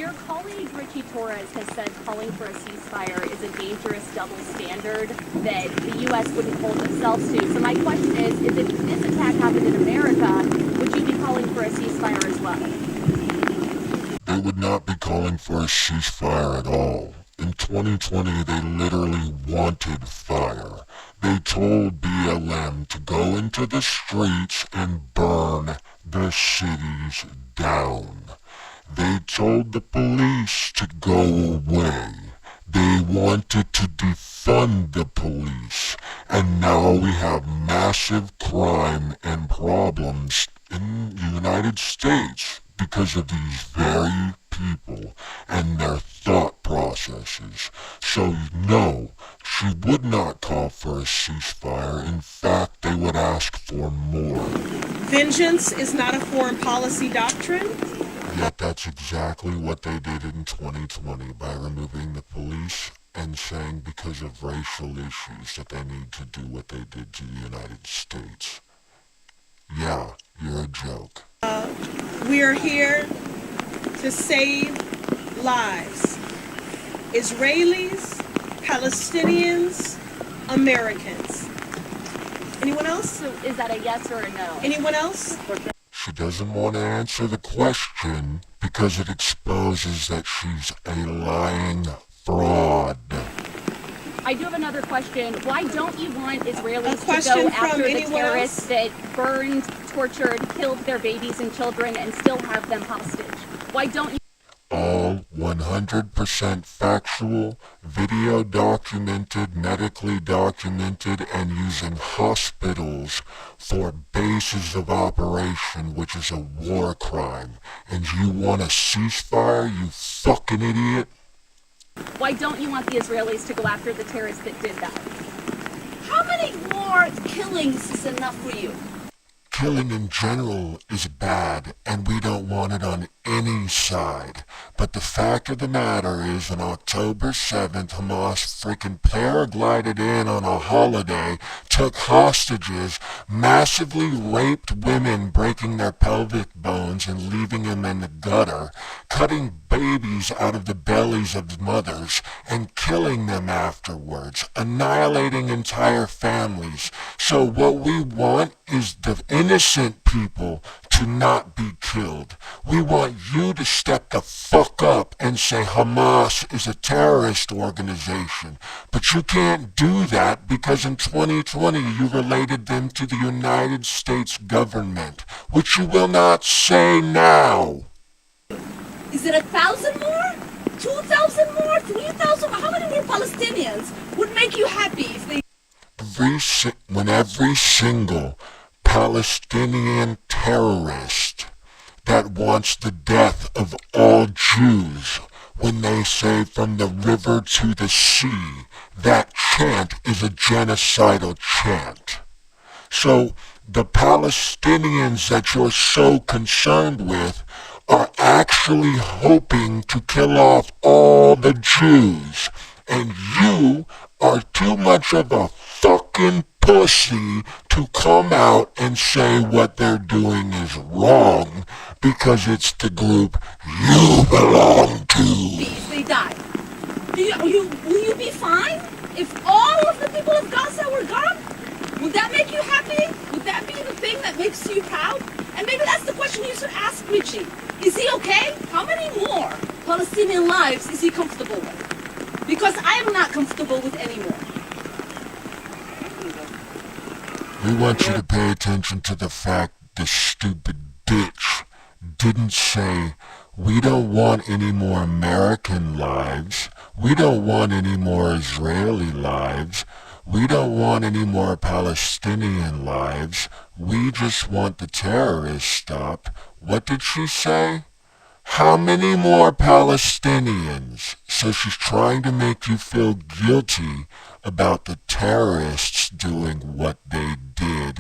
Your colleague Richie Torres has said calling for a ceasefire is a dangerous double standard that the U.S. wouldn't hold themselves to. So my question is if this attack happened in America, would you be calling for a ceasefire as well? They would not be calling for a ceasefire at all. In 2020, they literally wanted fire. They told BLM to go into the streets and burn the cities down. They told the police to go away. They wanted to defund the police. And now we have massive crime and problems in the United States because of these very people and their thought processes. So no, she would not call for a ceasefire. In fact, they would ask for more. Vengeance is not a foreign policy doctrine. Yet that's exactly what they did in 2020 by removing the police and saying because of racial issues that they need to do what they did to the United States. Yeah, you're a joke. We are here to save lives. Israelis, Palestinians, Americans. Anyone else? So is that a yes or a no? Anyone else? She doesn't want to answer the question because it exposes that she's a lying fraud. I do have another question. Why don't you want Israelis to question go from after the anyone terrorists else? that burned, tortured, killed their babies and children and still have them hostage? Why don't you? All 100% factual, video documented, medically documented, and using hospitals for bases of operation, which is a war crime. And you want a ceasefire, you fucking idiot? Why don't you want the Israelis to go after the terrorists that did that? How many more killings is enough for you? Killing in general is bad, and we don't want it on any side. But the fact of the matter is, on October 7th, Hamas freaking paraglided in on a holiday, took hostages, massively raped women, breaking their pelvic bones and leaving them in the gutter, cutting babies out of the bellies of mothers, and killing them afterwards, annihilating entire families. So what we want is the innocent people to not be killed. We want you to step the fuck up and say Hamas is a terrorist organization. But you can't do that because in 2020 you related them to the United States government, which you will not say now. Is it 1,000 more? 2,000 more? 3,000 more? How many more Palestinians would make you happy if they... When every single Palestinian terrorist that wants the death of all Jews, when they say from the river to the sea, that chant is a genocidal chant. So the Palestinians that you're so concerned with are actually hoping to kill off all the Jews. And you are too much of a fucking pussy to come out and say what they're doing is wrong because it's the group you belong to. If they die? Will you be fine if all of the people of Gaza were gone? Would that make you happy? Would that be the thing that makes you proud? And maybe that's the question you should ask Richie. Is he okay? How many more Palestinian lives is he comfortable with? Because I am not comfortable with any more. We want you to pay attention to the fact this stupid bitch didn't say, we don't want any more American lives, we don't want any more Israeli lives, we don't want any more Palestinian lives, we just want the terrorists stopped. What did she say? How many more Palestinians? So she's trying to make you feel guilty about the terrorists doing what they did.